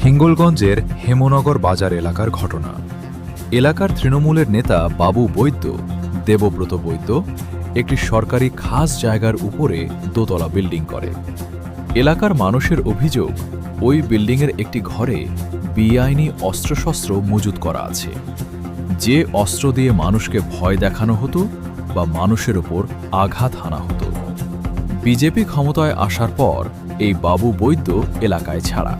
হিঙ্গলগঞ্জের হেমনগর বাজার এলাকার ঘটনা। এলাকার তৃণমূলের নেতা বাবু বৈদ্য, দেবব্রত বৈদ্য, একটি সরকারি খাস জায়গার উপরে দোতলা বিল্ডিং করে। এলাকার মানুষের অভিযোগ, ওই বিল্ডিংয়ের একটি ঘরে বেআইনি অস্ত্রশস্ত্র মজুত করা আছে। যে অস্ত্র দিয়ে মানুষকে ভয় দেখানো হতো বা মানুষের ওপর আঘাত হানা হতো। বিজেপি ক্ষমতায় আসার পর এই বাবু বৈদ্য এলাকায় ছাড়া।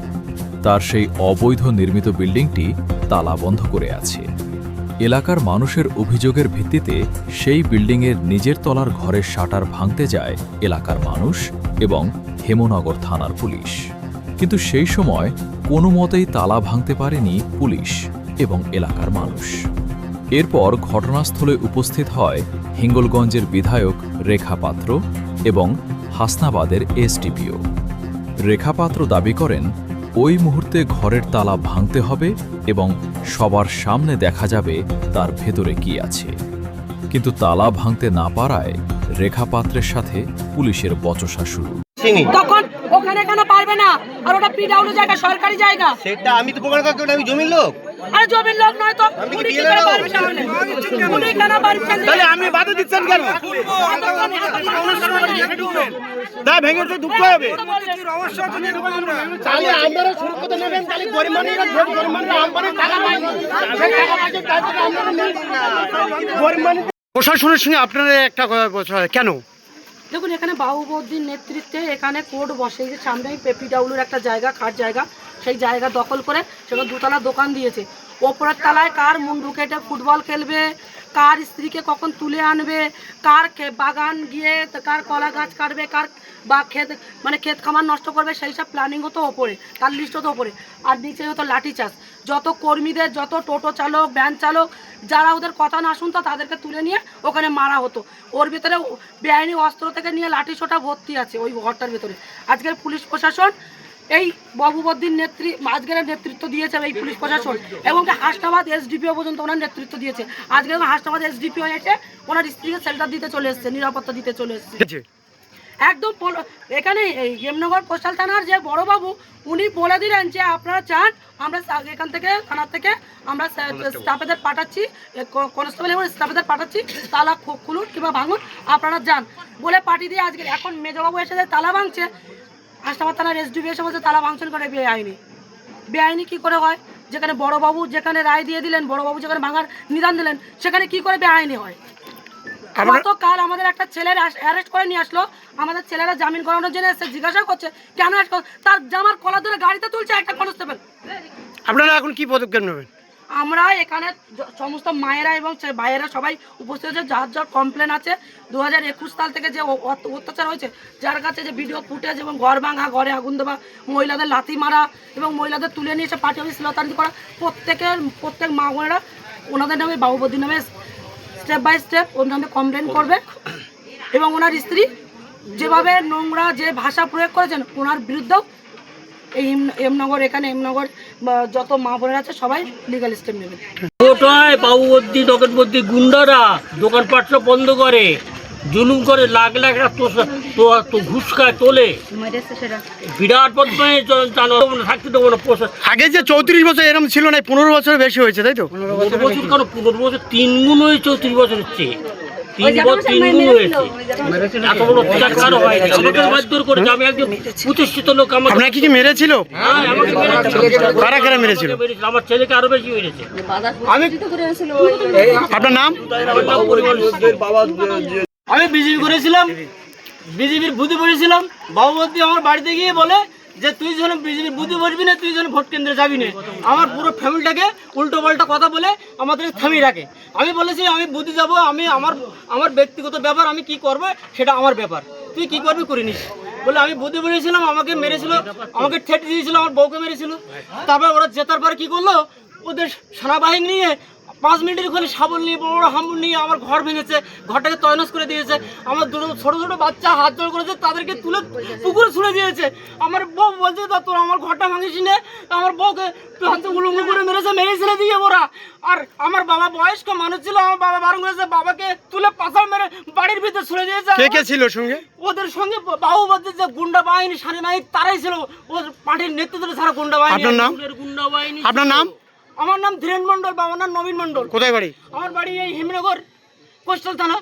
তার সেই অবৈধ নির্মিত বিল্ডিংটি তালা বন্ধ করে আছে। এলাকার মানুষের অভিযোগের ভিত্তিতে সেই বিল্ডিংয়ের নিজের তলার ঘরের শাটার ভাঙতে যায় এলাকার মানুষ এবং হেমনগর থানার পুলিশ। কিন্তু সেই সময় কোনো মতেই তালা ভাঙতে পারেনি পুলিশ এবং এলাকার মানুষ। এরপর ঘটনাস্থলে উপস্থিত হয় হিঙ্গলগঞ্জের বিধায়ক রেখা পাত্র এবং হাসনাবাদের এসডিপিও। রেখা পাত্র দাবি করেন, ওই মুহূর্তে ঘরের তালা ভাঙতে হবে এবং সবার সামনে দেখা যাবে তার ভেতরে কি আছে। কিন্তু তালা ভাঙতে না পারায় রেখা পাত্রের সাথে পুলিশের বচসা শুরু। তখন ওখানে কেন পারবে না? আর ওটা পিডাব্লিউ জায়গা, সরকারি জায়গা। সেটা আমি তো প্রমাণ করতে, আমি জমির লোক। আরে জমির লোক নয় তো উনি কি করে পারবে তাহলে? উনি কেন পারবেন? তাহলে আমি বাধা দিচ্ছেন কেন? তা ভেঙে তো ঢুকতে হবে। তাহলে আপনারা সুরক্ষিত নেবেন, তাহলে গরিব মানুষরা গরিব মানুষরা আমপানের টাকা পায় না। টাকা পাচ্ছে তারপরে আপনারা নেন না। গরিব মানুষ প্রশাসনের সঙ্গে আপনারা একটা কথা কেন? দেখুন, এখানে বাবু বৌদির নেতৃত্বে এখানে কোর্ট বসে, যে সামনে পিডাব্লিউর একটা জায়গা, খাট জায়গা, সেই জায়গা দখল করে সেখানে দুতলা দোকান দিয়েছে। ওপরের তলায় কার মুন্ডু কেটে ফুটবল খেলবে, কার স্ত্রীকে কখন তুলে আনবে, কার বাগান গিয়ে কার কলা গাছ কাটবে, কার বা ক্ষেত ক্ষেত খামার নষ্ট করবে, সেই সব প্ল্যানিং হতো ওপরে, তার লিস্ট হতো ওপরে। আর নিচে হতো লাঠি চাষ। যত কর্মীদের, যত টোটো চালক, ভ্যান চালক, যারা ওদের কথা না শুনতো তাদেরকে তুলে নিয়ে ওখানে মারা হতো। ওর ভিতরে বেআইনি অস্ত্র থেকে নিয়ে লাঠি ছোটা ভর্তি আছে ওই ঘরটার ভেতরে। আজকের পুলিশ প্রশাসন এই বাবুবদ্দির আজকের নেতৃত্ব দিয়েছে এই পুলিশ প্রশাসন, এবং হাসনাবাদ এসডিপিও পর্যন্ত ওনার নেতৃত্ব দিয়েছে। আজকে হাসনাবাদ এসডিপিও এসে ওনার স্ত্রীকে শেল্টার দিতে চলে এসছে, নিরাপত্তা দিতে চলে এসছে। একদম এখানে এই হেমনগর কোস্টাল থানার যে বড়বাবু, উনি বলে দিলেন যে আপনারা চান আমরা এখান থেকে থানার থেকে আমরা স্টাফেদের পাঠাচ্ছি, কনস্টেবল এবং স্টাফেদের পাঠাচ্ছি, তালা খুলুন কিংবা ভাঙুন, আপনারা যান বলে পাঠিয়ে দিয়ে আজকে এখন মেজবাবু এসে তালা ভাঙছে। হাসনাবাদ থানার এসডিপি এসে বলছে তালা ভাঙচুর করে বেআইনি। বেআইনি কী করে হয়? যেখানে বড়বাবু যেখানে রায় দিয়ে দিলেন, বড়বাবু যেখানে ভাঙার নিদান দিলেন, সেখানে কি করে বেআইনি হয়? গতকাল আমাদের একটা ছেলের অ্যারেস্ট করে নিয়ে আসলো। আমাদের ছেলেরা জামিন করানোর জন্য এসে জিজ্ঞাসা করছে কেন তার জামার কলার ধরে গাড়িতে তুলছে একটা কনস্টেবল। আপনারা এখন কি পদক্ষেপ নেবেন? আমরা এখানে সমস্ত মায়েরা এবং ভাইয়েরা সবাই উপস্থিত হয়েছে। যার যার কমপ্লেন আছে 2021 সাল থেকে যে অত্যাচার হয়েছে, যার কাছে যে ভিডিও ফুটেজ এবং ঘর ভাঙা, ঘরে আগুন দেওয়া, মহিলাদের লাথি মারা এবং মহিলাদের তুলে নিয়ে এসে পার্টি অফিস লতানি করা, প্রত্যেক মা বোনেরা ওনাদের নামে বাবুবদ্দির নামে স্টেপ বাই স্টেপ ওর নামে কমপ্লেন করবে। এবং ওনার স্ত্রী যেভাবে নোংরা যে ভাষা প্রয়োগ করেছেন, ওনার বিরুদ্ধেও এই হেমনগর যত মা বোনেরা আছে সবাই লিগাল স্টেপ নেবে। ওটাই বাবুবদ্দি দোকানবদ্দি গুন্ডারা দোকানপাট সব বন্ধ করে, জুলুম করে, লাখ লাখ তো ঘুষ খায়, তোলে, বিরাট বদমাই থাকতে দেবো না। আগে যে 34 বছর এরকম ছিল না, 15 বছরের বেশি হয়েছে, তাই তো? 15 বছর কেন? 15 বছর 3 গুণ হয়েছে, 34 বছর হচ্ছে, 3 গুণ হয়েছে। এত বড় অত্যাচার কারো হয় না। আমাকে মারধর করেছে, আমি একজন প্রতিষ্ঠিত লোক। আপনাকে কি মেরেছিল? হ্যাঁ, আমাকে মেরেছিল। কারা কারা মেরেছিল? আমার ছেলেকে আরো বেশি মেরেছে। আপনার নাম? আমি বিজেপি করেছিলাম, বিজেপির বুদ্ধি পড়েছিলাম। বাবুবদ্দি আমার বাড়িতে গিয়ে বলে যে তুই যেন বিজেপির বুদ্ধি বসবি না, তুই যেন ভোট কেন্দ্রে যাবি না। আমার পুরো ফ্যামিলিটাকে উল্টো পাল্টা কথা বলে আমাদের থামিয়ে রাখে। আমি বলেছি আমি বুদ্ধি যাবো, আমি আমার ব্যক্তিগত ব্যাপার, আমি কি করবো সেটা আমার ব্যাপার, তুই কি করবি করে নিস বলে আমি বুদ্ধি বলেছিলাম। আমাকে মেরেছিল, আমাকে ঠেট দিয়েছিল, আমার বউকে মেরেছিল। তারপর ওরা জেতার পরে কি করলো, ওদের সেনাবাহিনী নিয়ে 5 মিনিটের ওখানে শাবল নিয়ে বড় বড় হাম্বুর নিয়ে আমার ঘর ভেঙেছে, ঘরটাকে তয়নস করে দিয়েছে। আমার দুটো ছোট ছোট বাচ্চা হাত জোড় করেছে, তাদেরকে তুলে পুকুরে ছুঁড়ে দিয়েছে। আমার বউ বলছে তা তোর আমার ঘরটা ভাঙিস নে, আমার বউকে হাতে উলঙ্গ করে মেরেছে, মেরে ছেড়ে দিয়ে ওরা। আর আমার বাবা বয়স্ক মানুষ ছিল, আমার বাবা বারণ করেছে, বাবাকে তুলে পাথর মেরে বাড়ির ভিতরে ছুঁড়ে দিয়েছে। কে কে ছিল সঙ্গে? ওদের সঙ্গে বাহুবদ্ধের যে গুন্ডা বাহিনী সেনানায়ক তারাই ছিল, ওদের পার্টির নেতৃত্বে ছাড়া গুন্ডা বাহিনী। আপনার নাম? গুন্ডা বাহিনী। আপনার নাম? আমার নাম ধীরেন মন্ডল, বাবার নাম নবীন মন্ডল। কোথায় বাড়ি? আমার বাড়ি এই হিমনগর কোস্টাল থানা।